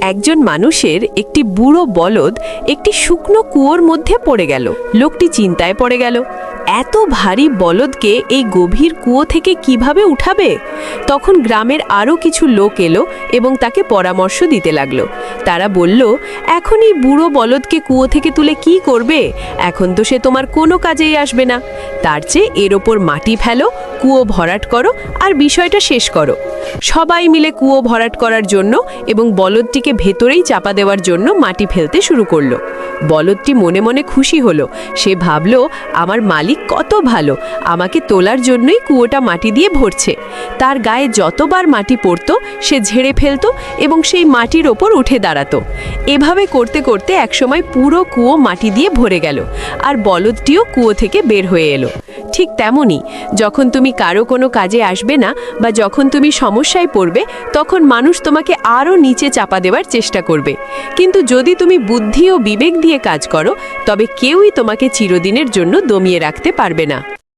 একজন মানুষের একটি বুড়ো বলদ একটি শুকনো কুয়োর মধ্যে পড়ে গেল। লোকটি চিন্তায় পড়ে গেল, এত ভারী বলদকে এই গভীর কুয়ো থেকে কিভাবে উঠাবে। তখন গ্রামের আরও কিছু লোক এলো এবং তাকে পরামর্শ দিতে লাগলো। তারা বলল, এখন এই বুড়ো বলদকে কুয়ো থেকে তুলে কি করবে? এখন তো সে তোমার কোনো কাজেই আসবে না। তার চেয়ে এর ওপর মাটি ফেলো, কুয়ো ভরাট করো আর বিষয়টা শেষ করো। সবাই মিলে কুয়ো ভরাট করার জন্য এবং বলদটিকে ভেতরেই চাপা দেওয়ার জন্য মাটি ফেলতে শুরু করলো। বলদটি মনে মনে খুশি হলো। সে ভাবলো, আমার মালিক কত ভালো, আমাকে তোলার জন্যই কুয়োটা মাটি দিয়ে ভরছে। তার গায়ে যতবার মাটি পড়তো সে ঝেড়ে ফেলতো এবং সেই মাটির ওপর উঠে দাঁড়াতো। এভাবে করতে করতে একসময় পুরো কুয়ো মাটি দিয়ে ভরে গেল আর বলদটিও কুয়ো থেকে বের হয়ে এলো। ঠিক তেমনই, যখন তুমি কারো কোনো কাজে আসবে না বা যখন তুমি সমস্যায় পড়বে, তখন মানুষ তোমাকে আরও নিচে চাপা দেওয়ার চেষ্টা করবে। কিন্তু যদি তুমি বুদ্ধি ও বিবেক দিয়ে কাজ করো, তবে কেউই তোমাকে চিরদিনের জন্য দমিয়ে রাখতে পারবে না।